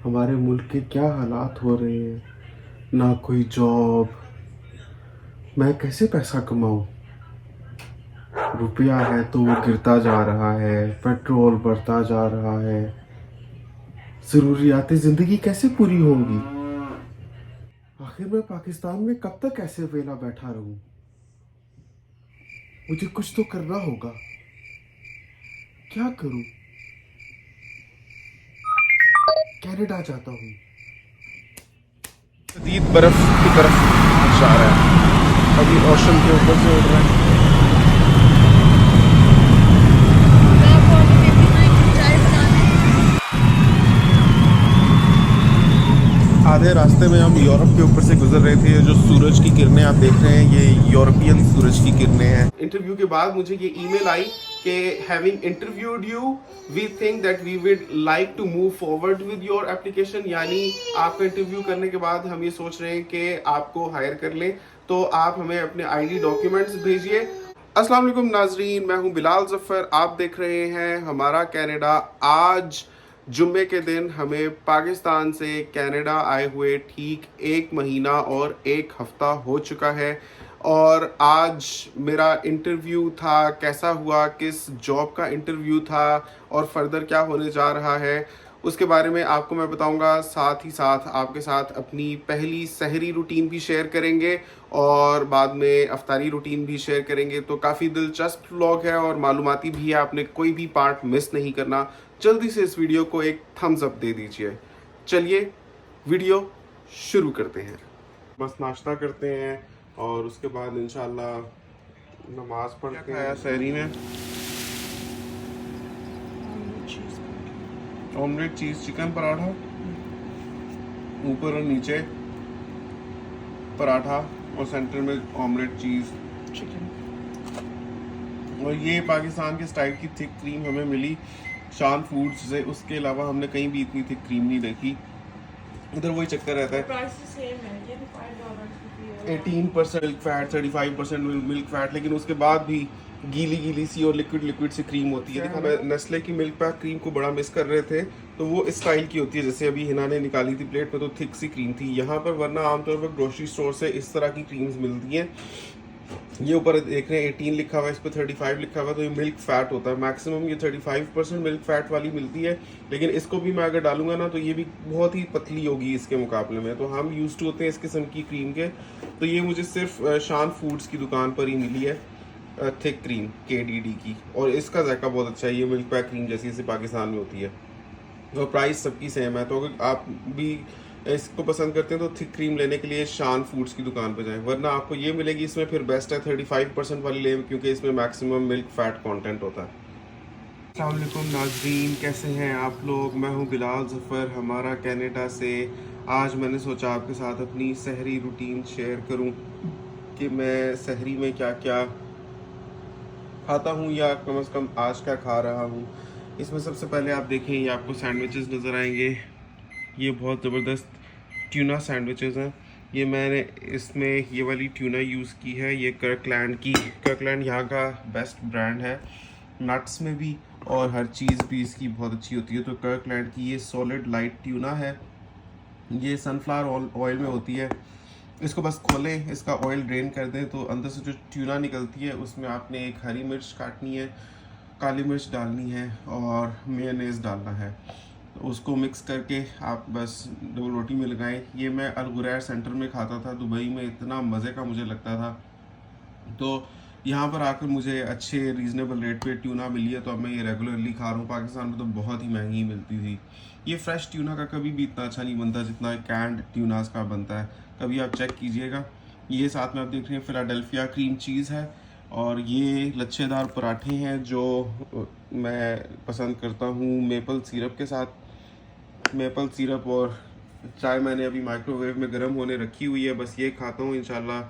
हमारे मुल्क के क्या हालात हो रहे हैं। ना कोई जॉब, मैं कैसे पैसा कमाऊं। रुपया है तो वो गिरता जा रहा है, पेट्रोल बढ़ता जा रहा है। ज़रूरियातें ज़िंदगी कैसे पूरी होंगी। आखिर मैं पाकिस्तान में कब तक ऐसे वेला बैठा रहूं। मुझे कुछ तो करना होगा। क्या करूं। कनाडा जाता हूं। शदीद बर्फ की तरफ जा रहा है। अभी ओशन के ऊपर से उड़ रहा है। आधे रास्ते में हम यूरोप के ऊपर से गुजर रहे थे। जो सूरज की किरणें आप देख रहे हैं, ये यूरोपियन सूरज की किरणें हैं। इंटरव्यू के बाद मुझे ये ईमेल आई कि having interviewed you, we think that we would like to move forward with your application. यानी आपका इंटरव्यू करने के बाद हम ये सोच रहे हैं कि आपको हायर कर लें, तो आप हमें अपने आईडी डॉक्यूमेंट्स भेजिए। अस्सलाम वालेकुम नाजरीन, मैं हूं बिलाल जफ़र। आप देख रहे हैं हमारा कनाडा। आज जुम्मे के दिन हमें पाकिस्तान से कनाडा आए हुए ठीक 1 महीना और 1 हफ्ता हो चुका है। और आज मेरा इंटरव्यू था। कैसा हुआ, किस जॉब का इंटरव्यू था और फर्दर क्या होने जा रहा है, उसके बारे में आपको मैं बताऊंगा। साथ ही साथ आपके साथ अपनी पहली सहरी रूटीन भी शेयर करेंगे और बाद में अफ्तारी रूटीन भी शेयर करेंगे। तो काफ़ी दिलचस्प व्लॉग है और मालूमाती भी है, आपने कोई भी पार्ट मिस नहीं करना। जल्दी से इस वीडियो को एक थम्स अप दे दीजिए। चलिए वीडियो शुरू करते हैं। बस नाश्ता करते हैं और उसके बाद इंशाल्लाह नमाज पढ़ते हैं। खाया सहरी में ऑमलेट चीज़ चिकन पराठा, ऊपर और नीचे पराठा और सेंटर में ऑमलेट चीज़ चिकन। और ये पाकिस्तान के स्टाइल की थिक क्रीम हमें मिली शान फूड्स से। उसके अलावा हमने कहीं भी इतनी थिक क्रीम नहीं देखी। इधर वही चक्कर रहता है। 18% मिल्क फैट, 35% मिल्क फैट, लेकिन उसके बाद भी गीली गीली सी और लिक्विड लिक्विड सी क्रीम होती है। देखा, मैं नेस्ले की मिल्क पैक क्रीम को बड़ा मिस कर रहे थे, तो वो इस स्टाइल की होती है जैसे अभी हिना ने निकाली थी प्लेट में, तो थिक सी क्रीम थी यहाँ पर। वरना आमतौर पर ग्रोसरी स्टोर से इस तरह की क्रीम्स मिलती हैं। ये ऊपर देख रहे हैं 18 लिखा हुआ है, इस पर 35 लिखा हुआ है, तो ये मिल्क फैट होता है। मैक्सिमम ये 35% मिल्क फैट वाली मिलती है, लेकिन इसको भी मैं अगर डालूंगा ना तो ये भी बहुत ही पतली होगी इसके मुकाबले में। तो हम यूज टू होते हैं इस किस्म की क्रीम के। तो ये मुझे सिर्फ शान फूड्स की दुकान पर ही मिली है, थिक क्रीम KDD की। और इसका जायका बहुत अच्छा है, ये मिल्क पैक क्रीम जैसी जैसे पाकिस्तान में होती है। और प्राइस सबकी सेम है, तो अगर आप भी इसको पसंद करते हैं तो थिक क्रीम लेने के लिए शान फूड्स की दुकान पर जाएं। वरना आपको ये मिलेगी, इसमें फिर बेस्ट है 35% वाली लें, क्योंकि इसमें मैक्सिमम मिल्क फैट कंटेंट होता है। अस्सलाम वालेकुम नाजरीन, कैसे हैं आप लोग। मैं हूं बिलाल जफ़र, हमारा कनाडा से। आज मैंने सोचा आपके साथ अपनी सहरी रूटीन शेयर करूं कि मैं सहरी में क्या क्या खाता हूं या कम से कम आज क्या खा रहा हूं। इसमें सबसे पहले आप देखें, ये आपको सैंडविचेस नज़र आएंगे। ये बहुत ज़बरदस्त ट्यूना सैंडविचेस हैं। ये मैंने इसमें ये वाली ट्यूना यूज़ की है, ये कर्कलैंड की। कर्कलैंड यहाँ का बेस्ट ब्रांड है, नट्स में भी और हर चीज़ भी इसकी बहुत अच्छी होती है। तो कर्कलैंड की ये सॉलिड लाइट ट्यूना है, ये सनफ्लावर ऑयल में होती है। इसको बस खोलें, इसका ऑयल ड्रेन कर दें, तो अंदर से जो ट्यूना निकलती है उसमें आपने एक हरी मिर्च काटनी है, काली मिर्च डालनी है और मेयोनेज़ डालना है। तो उसको मिक्स करके आप बस डबल रोटी में लगाएं। ये मैं अल गुरैर सेंटर में खाता था दुबई में, इतना मज़े का मुझे लगता था। तो यहाँ पर आकर मुझे अच्छे रीज़नेबल रेट पे ट्यूना मिली है, तो अब मैं ये रेगुलरली खा रहा हूँ। पाकिस्तान में तो बहुत ही महंगी मिलती थी। ये फ्रेश ट्यूना का कभी भी इतना अच्छा नहीं बनता जितना कैंड ट्यूनास का बनता है, कभी आप चेक कीजिएगा। ये साथ में आप देख रहे हैं फिलाडेल्फिया क्रीम चीज़ है, और ये लच्छेदार पराठे हैं जो मैं पसंद करता हूँ मेपल सिरप के साथ। मेपल सिरप और चाय मैंने अभी माइक्रोवेव में गर्म होने रखी हुई है, बस ये खाता हूँ इंशाल्लाह।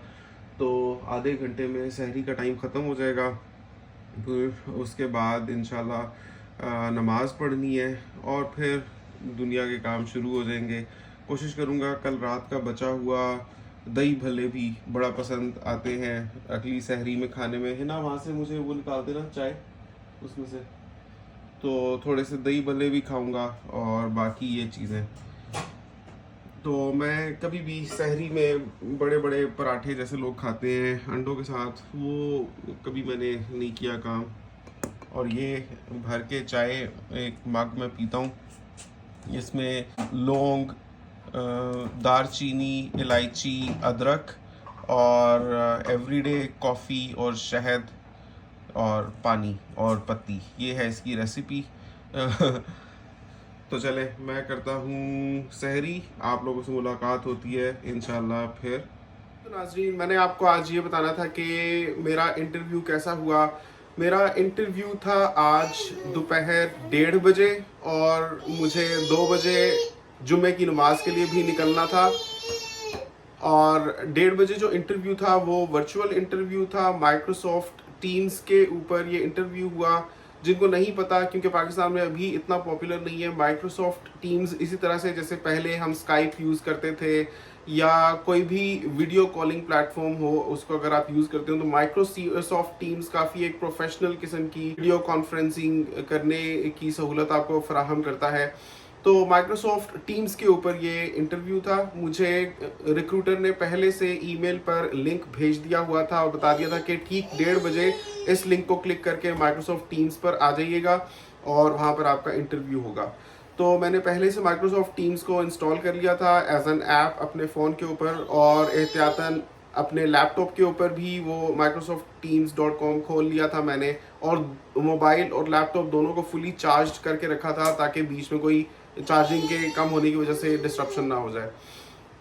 तो आधे घंटे में सहरी का टाइम ख़त्म हो जाएगा, फिर उसके बाद इंशाल्लाह नमाज़ पढ़नी है और फिर दुनिया के काम शुरू हो जाएंगे। कोशिश करूँगा कल रात का बचा हुआ दही भल्ले भी बड़ा पसंद आते हैं अगली सहरी में खाने में, है ना। वहाँ से मुझे वो निकाल देना चाय उसमें से, तो थोड़े से दही भल्ले भी खाऊँगा और बाकी ये चीज़ें। तो मैं कभी भी सहरी में बड़े बड़े पराठे जैसे लोग खाते हैं अंडों के साथ, वो कभी मैंने नहीं किया काम। और ये भर के चाय एक मग में पीता हूँ। इसमें लौंग, दालचीनी, इलायची, अदरक और एवरीडे कॉफ़ी और शहद और पानी और पत्ती, ये है इसकी रेसिपी। तो चले मैं करता हूँ सहरी, आप लोगों से मुलाकात होती है इंशाल्लाह फिर। तो नाज़रीन, मैंने आपको आज ये बताना था कि मेरा इंटरव्यू कैसा हुआ। मेरा इंटरव्यू था आज दोपहर 1:30 बजे और मुझे 2 बजे जुम्मे की नमाज के लिए भी निकलना था। और 1:30 बजे जो इंटरव्यू था वो वर्चुअल इंटरव्यू था, माइक्रोसॉफ्ट टीम्स के ऊपर ये इंटरव्यू हुआ। जिनको नहीं पता, क्योंकि पाकिस्तान में अभी इतना पॉपुलर नहीं है माइक्रोसॉफ्ट टीम्स, इसी तरह से जैसे पहले हम स्काइप यूज़ करते थे या कोई भी वीडियो कॉलिंग प्लेटफॉर्म हो उसको अगर आप यूज़ करते हो, तो माइक्रोसॉफ्ट टीम्स काफ़ी एक प्रोफेशनल किस्म की वीडियो कॉन्फ्रेंसिंग करने की सहूलत आपको फराहम करता है। तो माइक्रोसॉफ्ट टीम्स के ऊपर ये इंटरव्यू था। मुझे रिक्रूटर ने पहले से ईमेल पर लिंक भेज दिया हुआ था और बता दिया था कि ठीक 1:30 बजे इस लिंक को क्लिक करके माइक्रोसॉफ्ट टीम्स पर आ जाइएगा और वहाँ पर आपका इंटरव्यू होगा। तो मैंने पहले से माइक्रोसॉफ्ट टीम्स को इंस्टॉल कर लिया था एज एन ऐप अपने फ़ोन के ऊपर, और एहतियातन अपने लैपटॉप के ऊपर भी वो microsoftteams.com खोल लिया था मैंने, और मोबाइल और लैपटॉप दोनों को फुली चार्ज करके रखा था ताकि बीच में कोई चार्जिंग के कम होने की वजह से डिस्ट्रप्शन ना हो जाए।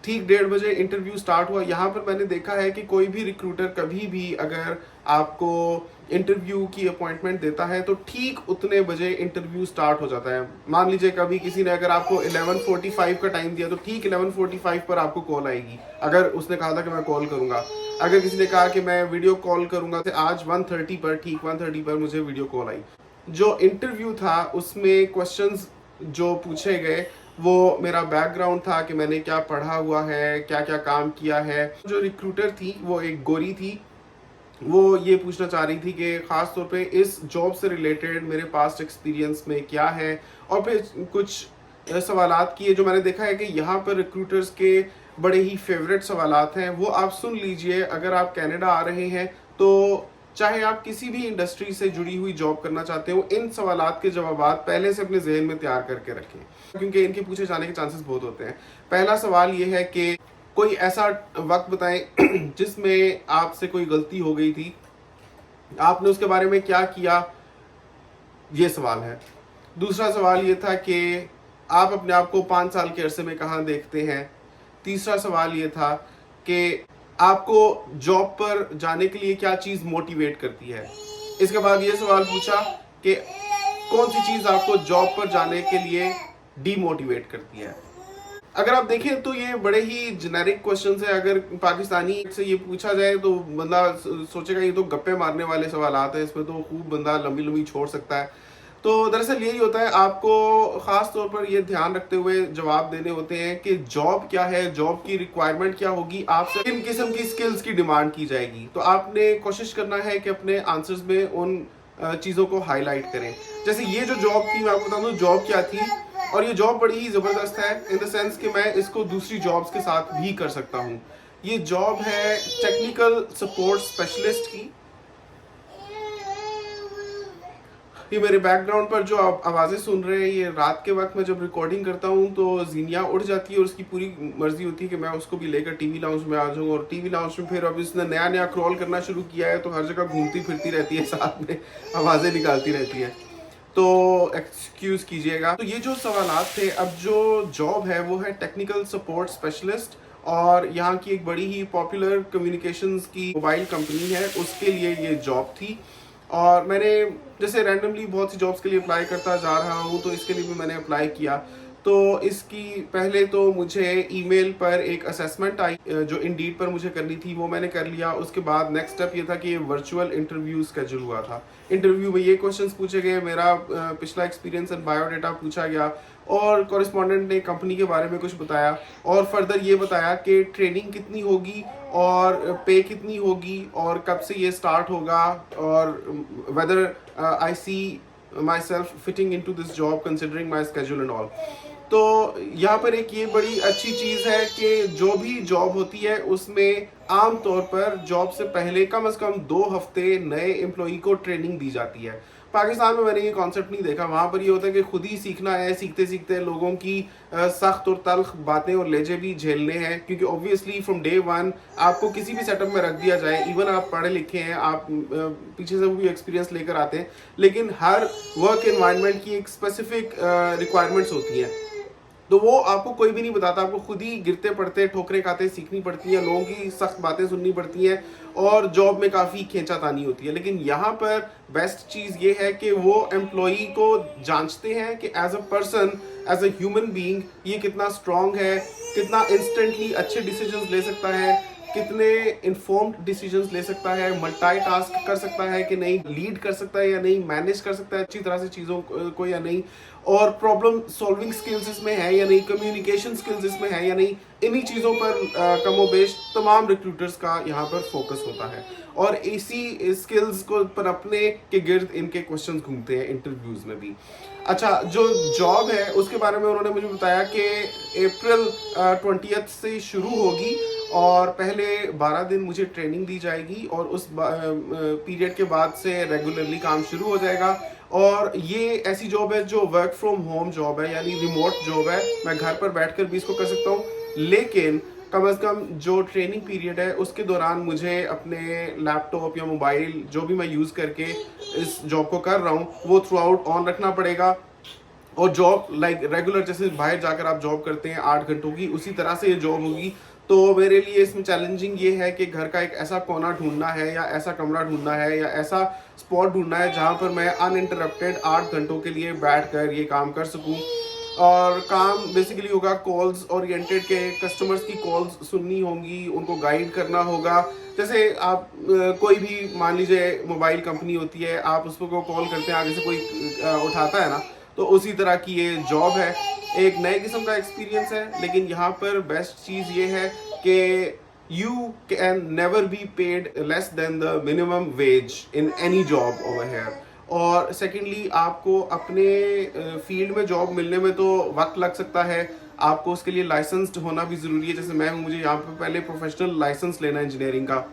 ठीक 1:30 बजे इंटरव्यू स्टार्ट हुआ। यहाँ पर मैंने देखा है कि कोई भी रिक्रूटर कभी भी अगर आपको इंटरव्यू की अपॉइंटमेंट देता है तो ठीक उतने बजे इंटरव्यू स्टार्ट हो जाता है। मान लीजिए कभी किसी ने अगर आपको 11:45 का टाइम दिया तो ठीक 11:45 पर आपको कॉल आएगी, अगर उसने कहा था कि मैं कॉल करूंगा। अगर किसी ने कहा कि मैं वीडियो कॉल करूंगा, तो आज 1:30 पर, ठीक 1:30 पर मुझे वीडियो कॉल आई। जो इंटरव्यू था उसमें क्वेश्चंस जो पूछे गए वो मेरा बैकग्राउंड था कि मैंने क्या पढ़ा हुआ है, क्या क्या काम किया है। जो रिक्रूटर थी वो एक गोरी थी, वो ये पूछना चाह रही थी कि ख़ास तौर पे इस जॉब से रिलेटेड मेरे पास्ट एक्सपीरियंस में क्या है, और फिर कुछ सवालात किए जो मैंने देखा है कि यहाँ पर रिक्रूटर्स के बड़े ही फेवरेट सवालात हैं। वो आप सुन लीजिए। अगर आप कनाडा आ रहे हैं तो चाहे आप किसी भी इंडस्ट्री से जुड़ी हुई जॉब करना चाहते हो, इन सवालात के जवाब पहले से अपने जहन में तैयार करके रखें, क्योंकि इनके पूछे जाने के चांसेस बहुत होते हैं। पहला सवाल ये है कि कोई ऐसा वक्त बताएं जिसमें आपसे कोई गलती हो गई थी, आपने उसके बारे में क्या किया, ये सवाल है। दूसरा सवाल ये था कि आप अपने आप को 5 साल के अरसे में कहाँ देखते हैं। तीसरा सवाल ये था कि आपको जॉब पर जाने के लिए क्या चीज़ मोटिवेट करती है। इसके बाद ये सवाल पूछा कि कौन सी चीज़ आपको जॉब पर जाने के लिए डीमोटिवेट करती है। अगर आप देखें तो ये बड़े ही जेनेरिक क्वेश्चंस है। अगर पाकिस्तानी से ये पूछा जाए तो बंदा सोचेगा ये तो गप्पे मारने वाले सवालात हैं, इसमें तो खूब बंदा लंबी लंबी छोड़ सकता है। तो दरअसल यही होता है, आपको ख़ास तौर पर ये ध्यान रखते हुए जवाब देने होते हैं कि जॉब क्या है, जॉब की रिक्वायरमेंट क्या होगी, आपसे किन किस्म की स्किल्स की डिमांड की जाएगी। तो आपने कोशिश करना है कि अपने आंसर्स में उन चीज़ों को हाईलाइट करें। जैसे ये जो जॉब थी, मैं आपको बता दूँ जॉब क्या थी, और ये जॉब बड़ी ही ज़बरदस्त है इन द सेंस कि मैं इसको दूसरी जॉब्स के साथ भी कर सकता हूँ। ये जॉब है टेक्निकल सपोर्ट स्पेशलिस्ट की। ये मेरे बैकग्राउंड पर जो आप आवाज़ें सुन रहे हैं, ये रात के वक्त में जब रिकॉर्डिंग करता हूँ तो जीनिया उड़ जाती है और उसकी पूरी मर्जी होती है कि मैं उसको भी लेकर टीवी लाउंज में आ जाऊँ। और टीवी लाउंज में फिर अब इसने नया नया क्रॉल करना शुरू किया है तो हर जगह घूमती फिरती रहती है, साथ में आवाज़ें निकालती रहती है, तो एक्सक्यूज कीजिएगा। तो ये जो सवालात थे, अब जो जॉब है वो है टेक्निकल सपोर्ट स्पेशलिस्ट, और यहाँ की एक बड़ी ही पॉपुलर कम्युनिकेशंस की मोबाइल कंपनी है, उसके लिए ये जॉब थी। और मैंने जैसे रैंडमली बहुत सी जॉब्स के लिए अप्लाई करता जा रहा हूँ, तो इसके लिए भी मैंने अप्लाई किया। तो इसकी पहले तो मुझे ईमेल पर एक असेसमेंट आई जो इंडीड पर मुझे करनी थी, वो मैंने कर लिया। उसके बाद नेक्स्ट स्टेप ये था कि ये वर्चुअल इंटरव्यू स्केड्यूल हुआ था। इंटरव्यू में ये क्वेश्चंस पूछे गए, मेरा पिछला एक्सपीरियंस एंड बायोडाटा पूछा गया, और कॉरेस्पॉन्डेंट ने कंपनी के बारे में कुछ बताया, और फर्दर ये बताया कि ट्रेनिंग कितनी होगी और पे कितनी होगी और कब से ये स्टार्ट होगा, और whether I see myself fitting into this job considering my schedule and all. तो यहाँ पर एक ये बड़ी अच्छी चीज़ है कि जो भी जॉब होती है उसमें आम तौर पर जॉब से पहले कम से कम 2 हफ्ते नए एम्प्लॉई को ट्रेनिंग दी जाती है। पाकिस्तान में मैंने ये कॉन्सेप्ट नहीं देखा, वहाँ पर ये होता है कि खुद ही सीखना है, सीखते सीखते लोगों की सख्त और तल्ख बातें और लहजे भी झेलने हैं, क्योंकि ऑब्वियसली फ्रॉम डे वन आपको किसी भी सेटअप में रख दिया जाए, इवन आप पढ़े लिखे हैं, आप पीछे से भी एक्सपीरियंस लेकर आते हैं, लेकिन हर वर्क एनवायरनमेंट की एक स्पेसिफिक रिक्वायरमेंट्स होती हैं, तो वो आपको कोई भी नहीं बताता, आपको खुद ही गिरते पड़ते ठोकरें खाते सीखनी पड़ती हैं, लोगों की सख्त बातें सुननी पड़ती हैं और जॉब में काफ़ी खींचातानी होती है। लेकिन यहाँ पर बेस्ट चीज़ ये है कि वो एम्प्लॉई को जांचते हैं कि as a person, as a human being ये कितना स्ट्रांग है, कितना इंस्टेंटली अच्छे डिसीजंस ले सकता है, कितने इन्फॉर्म्ड डिसीजंस ले सकता है, मल्टीटास्क कर सकता है कि नहीं, लीड कर सकता है या नहीं, मैनेज कर सकता है अच्छी तरह से चीज़ों को या नहीं, और प्रॉब्लम सॉल्विंग स्किल्स इसमें है या नहीं, कम्युनिकेशन स्किल्स इसमें है या नहीं। इन्हीं चीज़ों पर कमोबेश तमाम रिक्रूटर्स का यहाँ पर फोकस होता है और इसी स्किल्स को पनपने के गिर्द इनके क्वेश्चंस घूमते हैं इंटरव्यूज़ में भी। अच्छा, जो जॉब है उसके बारे में उन्होंने मुझे बताया कि अप्रैल 20 से शुरू होगी और पहले 12 दिन मुझे ट्रेनिंग दी जाएगी और उस पीरियड के बाद से रेगुलरली काम शुरू हो जाएगा। और ये ऐसी जॉब है जो वर्क फ्रॉम होम जॉब है, यानी रिमोट जॉब है, मैं घर पर बैठकर भी इसको कर सकता हूँ, लेकिन कम से कम जो ट्रेनिंग पीरियड है उसके दौरान मुझे अपने लैपटॉप या मोबाइल जो भी मैं यूज़ करके इस जॉब को कर रहा हूँ वो थ्रू आउट ऑन रखना पड़ेगा। और जॉब लाइक रेगुलर जैसे बाहर जाकर आप जॉब करते हैं 8 घंटों की, उसी तरह से ये जॉब होगी। तो मेरे लिए इसमें चैलेंजिंग ये है कि घर का एक ऐसा कोना ढूंढना है या ऐसा कमरा ढूंढना है या ऐसा स्पॉट ढूंढना है जहाँ पर मैं अनइंटरप्टेड 8 घंटों के लिए बैठकर ये काम कर सकूँ। और काम बेसिकली होगा कॉल्स ओरिएंटेड के, कस्टमर्स की कॉल्स सुननी होंगी, उनको गाइड करना होगा। जैसे आप कोई भी मान लीजिए मोबाइल कंपनी होती है, आप उसको कॉल करते हैं, आगे से कोई उठाता है ना, तो उसी तरह की ये जॉब है। एक नए किस्म का एक्सपीरियंस है, लेकिन यहाँ पर बेस्ट चीज़ ये है कि you can never be paid less than the minimum ways in any job over here. और सेकेंडली आपको अपने फील्ड में जॉब मिलने में तो वक्त लग सकता है, आपको उसके लिए लाइसेंस्ड होना भी ज़रूरी है। जैसे मैं हूँ, मुझे यहाँ पर पहले प्रोफेशनल लाइसेंस लेना है इंजीनियरिंग का,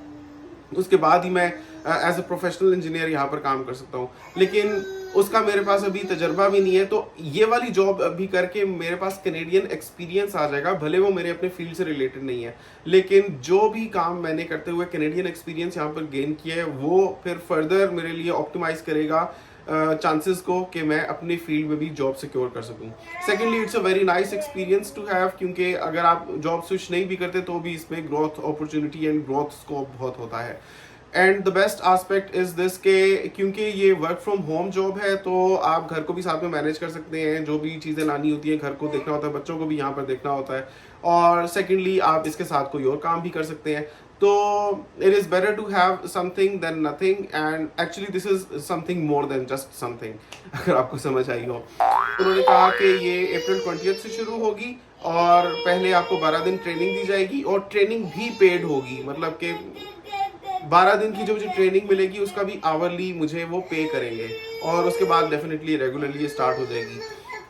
उसके बाद ही मैं एज अ प्रोफेशनल इंजीनियर यहाँ पर काम कर सकता हूँ, लेकिन उसका मेरे पास अभी तजर्बा भी नहीं है। तो ये वाली जॉब अभी करके मेरे पास कैनेडियन एक्सपीरियंस आ जाएगा, भले वो मेरे अपने फील्ड से रिलेटेड नहीं है, लेकिन जो भी काम मैंने करते हुए कैनेडियन एक्सपीरियंस यहाँ पर गेन किया है वो फिर फर्दर मेरे लिए ऑप्टिमाइज करेगा चांसेस को कि मैं अपनी फील्ड में भी जॉब सिक्योर कर सकूं। Secondly it's a very nice experience to have, क्योंकि अगर आप जॉब स्विच नहीं भी करते तो भी इसमें growth opportunity and growth scope बहुत होता है। And the best aspect is this के क्योंकि ये वर्क फ्रॉम होम जॉब है तो आप घर को भी साथ में मैनेज कर सकते हैं, जो भी चीज़ें लानी होती हैं घर को देखना होता है, बच्चों को भी यहाँ पर देखना होता है, और सेकेंडली आप इसके साथ कोई और काम भी कर सकते हैं। तो it is better to have something than nothing, and actually this is something more than just something, अगर आपको समझ आई हो। उन्होंने कहा कि ये अप्रैल 20 से शुरू होगी और पहले आपको 12 दिन ट्रेनिंग दी जाएगी और ट्रेनिंग भी पेड होगी, मतलब कि 12 दिन की जो मुझे ट्रेनिंग मिलेगी उसका भी आवरली मुझे वो पे करेंगे और उसके बाद डेफिनेटली रेगुलरली स्टार्ट हो जाएगी।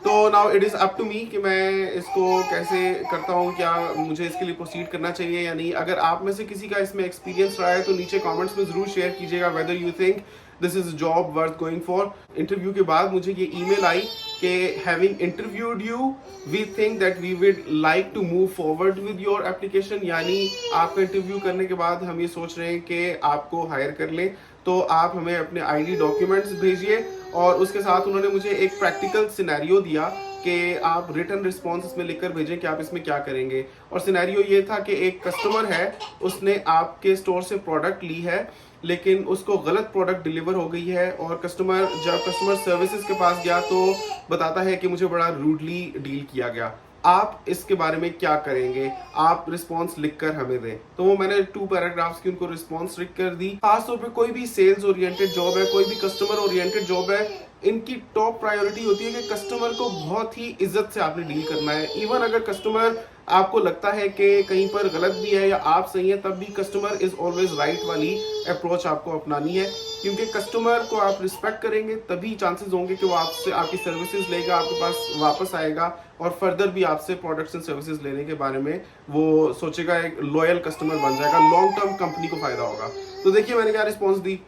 तो now it is up to me कि मैं इसको कैसे करता हूँ, क्या मुझे इसके लिए प्रोसीड करना चाहिए या नहीं। अगर आप में से किसी का इसमें एक्सपीरियंस रहा है तो नीचे कमेंट्स में ज़रूर शेयर कीजिएगा whether you think this is job worth going for. Interview के बाद मुझे ये ईमेल आई कि having interviewed you we think that we would like to move forward with your application, यानी आपका इंटरव्यू करने के बाद हम ये सोच रहे हैं कि आपको हायर कर लें, तो आप हमें अपने आईडी डॉक्यूमेंट्स भेजिए। और उसके साथ उन्होंने मुझे एक प्रैक्टिकल सिनेरियो दिया कि आप रिटर्न रिस्पॉन्स इसमें लिखकर भेजें कि आप इसमें क्या करेंगे। और सिनेरियो ये था कि एक कस्टमर है, उसने आपके स्टोर से प्रोडक्ट ली है लेकिन उसको गलत प्रोडक्ट डिलीवर हो गई है, और कस्टमर जब कस्टमर सर्विसेज के पास गया तो बताता है कि मुझे बड़ा रूडली डील किया गया। आप इसके बारे में क्या करेंगे, आप रिस्पॉन्स लिखकर हमें दें। तो वो मैंने 2 पैराग्राफ्स की उनको रिस्पॉन्स लिख कर दी। खासतौर पे कोई भी सेल्स ओरिएंटेड जॉब है, कोई भी कस्टमर ओरिएंटेड जॉब है, इनकी टॉप प्रायोरिटी होती है कि कस्टमर को बहुत ही इज्जत से आपने डील करना है। इवन अगर कस्टमर आपको लगता है कि कहीं पर गलत भी है या आप सही है, तब भी कस्टमर इज ऑलवेज राइट वाली अप्रोच आपको अपनानी है, क्योंकि कस्टमर को आप रिस्पेक्ट करेंगे तभी चांसेस होंगे कि वो आपसे आपकी सर्विसेज लेगा, आपके पास वापस आएगा और फर्दर भी आपसे प्रोडक्ट्स एंड सर्विसेज लेने के बारे में वो सोचेगा, एक लॉयल कस्टमर बन जाएगा, लॉन्ग टर्म कंपनी को फायदा होगा। तो देखिए मैंने क्या रिस्पॉन्स दी।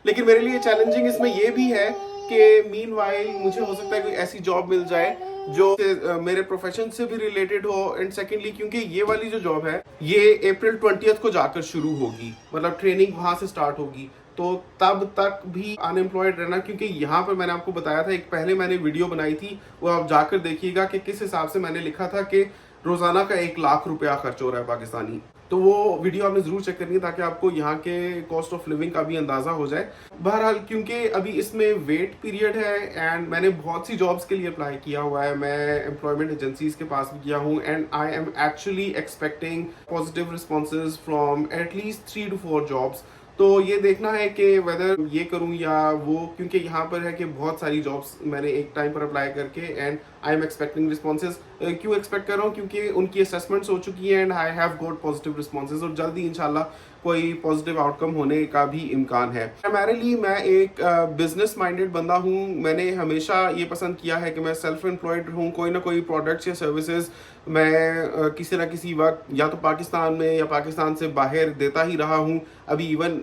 लेकिन मेरे लिए चैलेंजिंग इसमें ये भी है कि मीनवाइल मुझे हो सकता है कोई ऐसी जॉब मिल जाए जो मेरे प्रोफेशन से भी रिलेटेड हो, एंड सेकेंडली क्योंकि ये वाली जो जॉब है ये अप्रैल 20 को जाकर शुरू होगी, मतलब ट्रेनिंग वहां से स्टार्ट होगी, तो तब तक भी अनएम्प्लॉयड रहना, क्योंकि यहाँ पर मैंने आपको बताया था, एक पहले मैंने वीडियो बनाई थी, वो आप जाकर देखिएगा कि किस हिसाब से मैंने लिखा था कि रोजाना का 1 लाख रुपया खर्च हो रहा है पाकिस्तानी। तो वो वीडियो आपने जरूर चेक करनी है ताकि आपको यहाँ के कॉस्ट ऑफ लिविंग का भी अंदाजा हो जाए। बहरहाल क्योंकि अभी इसमें वेट पीरियड है एंड मैंने बहुत सी जॉब्स के लिए अप्लाई किया हुआ है, मैं एम्प्लॉयमेंट एजेंसीज के पास भी किया हूँ, and I am actually expecting positive responses from at least 3 to 4 jobs. तो ये देखना है कि वेदर ये करूं या वो, क्योंकि यहाँ पर है कि बहुत सारी जॉब्स मैंने एक टाइम पर अप्लाई करके and I am expecting responses. क्यों एक्सपेक्ट कर रहा हूँ? क्योंकि उनकी असेसमेंट्स हो चुकी है and I have got positive responses, और जल्दी इंशाल्लाह कोई पॉजिटिव आउटकम होने का भी इम्कान है। प्राइमरीली मैं एक बिजनेस माइंडेड बंदा हूँ, मैंने हमेशा ये पसंद किया है कि मैं सेल्फ एम्प्लॉयड हूँ, कोई ना कोई प्रोडक्ट्स या सर्विसेज मैं किसी ना किसी वक्त या तो पाकिस्तान में या पाकिस्तान से बाहर देता ही रहा हूँ। अभी इवन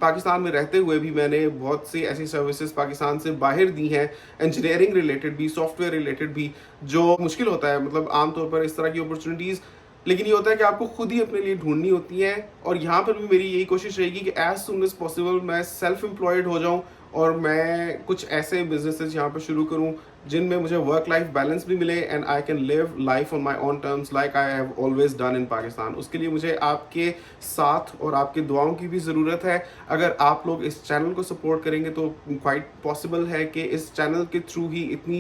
पाकिस्तान में रहते हुए भी मैंने बहुत सी ऐसी सर्विसेज पाकिस्तान से बाहर दी हैं, इंजीनियरिंग रिलेटेड भी, सॉफ्टवेयर रिलेटेड भी, जो मुश्किल होता है मतलब आमतौर पर इस तरह की अपॉर्चुनिटीज़। लेकिन ये होता है कि आपको खुद ही अपने लिए ढूंढनी होती है, और यहाँ पर भी मेरी यही कोशिश रहेगी कि एज सुन एज पॉसिबल मैं सेल्फ एम्प्लॉयड हो जाऊँ और मैं कुछ ऐसे बिजनेसेस यहाँ पर शुरू करूँ जिनमें मुझे वर्क लाइफ बैलेंस भी मिले and I can live life on my own terms like I have always done in Pakistan. उसके लिए मुझे आपके साथ और आपके दुआओं की भी ज़रूरत है। अगर आप लोग इस चैनल को सपोर्ट करेंगे तो क्वाइट पॉसिबल है कि इस चैनल के थ्रू ही इतनी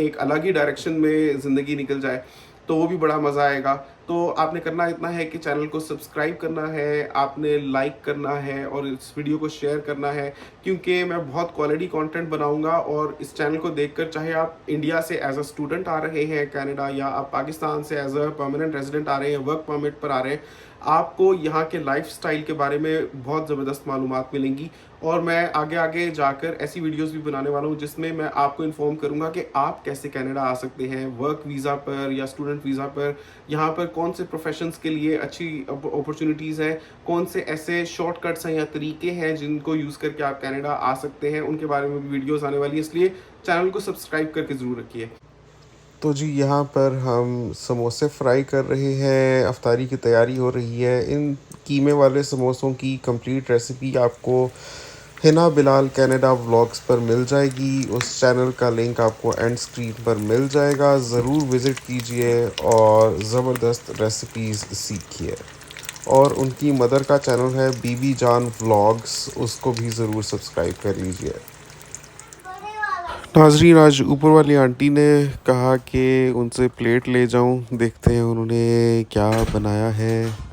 एक अलग ही डायरेक्शन में ज़िंदगी निकल जाए, तो वो भी बड़ा मज़ा आएगा। तो आपने करना इतना है कि चैनल को सब्सक्राइब करना है, आपने लाइक करना है और इस वीडियो को शेयर करना है, क्योंकि मैं बहुत क्वालिटी कंटेंट बनाऊंगा। और इस चैनल को देखकर, चाहे आप इंडिया से एज अ स्टूडेंट आ रहे हैं कनाडा, या आप पाकिस्तान से एज अ परमानेंट रेजिडेंट आ रहे हैं, वर्क परमिट पर आ रहे हैं, आपको यहाँ के लाइफस्टाइल के बारे में बहुत ज़बरदस्त मालूमात मिलेंगी। और मैं आगे आगे जाकर ऐसी वीडियोस भी बनाने वाला हूँ जिसमें मैं आपको इन्फॉर्म करूँगा कि आप कैसे कनाडा आ सकते हैं वर्क वीज़ा पर या स्टूडेंट वीज़ा पर, यहाँ पर कौन से प्रोफेशंस के लिए अच्छी अपॉर्चुनिटीज़ हैं, कौन से ऐसे शॉर्टकट्स हैं या तरीके हैं जिनको यूज़ करके आप कनाडा आ सकते हैं, उनके बारे में भी वीडियोज़ आने वाली है, इसलिए चैनल को सब्सक्राइब करके ज़रूर रखिए। तो जी यहाँ पर हम समोसे फ्राई कर रहे हैं, अफ्तारी की तैयारी हो रही है। इन कीमे वाले समोसों की कंप्लीट रेसिपी आपको हिना बिलाल कनाडा व्लॉग्स पर मिल जाएगी। उस चैनल का लिंक आपको एंड स्क्रीन पर मिल जाएगा, ज़रूर विज़िट कीजिए और ज़बरदस्त रेसिपीज़ सीखिए। और उनकी मदर का चैनल है बीबी जान व्लॉग्स, उसको भी ज़रूर सब्सक्राइब कर लीजिए। नाजरीन, आज ऊपर वाली आंटी ने कहा कि उनसे प्लेट ले जाऊं, देखते हैं उन्होंने क्या बनाया है।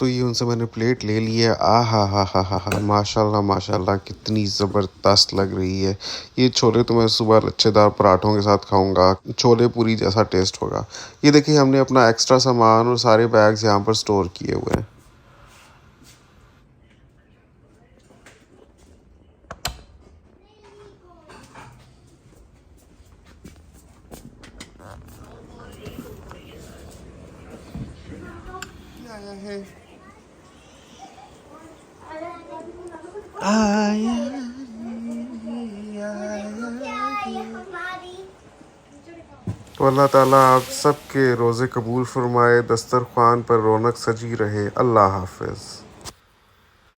तो ये उनसे मैंने प्लेट ले ली है। आ हा माशाल्लाह माशाल्लाह, कितनी ज़बरदस्त लग रही है। ये छोले तो मैं सुबह लच्छेदार पराठों के साथ खाऊंगा, छोले पूरी जैसा टेस्ट होगा। ये देखिए हमने अपना एक्स्ट्रा सामान और सारे बैग्स यहाँ पर स्टोर किए हुए हैं। आया है तो अल्लाह ताला आप सब के रोज़े कबूल फरमाए, दस्तरखान पर रौनक सजी रहे। अल्लाह हाफ़िज़।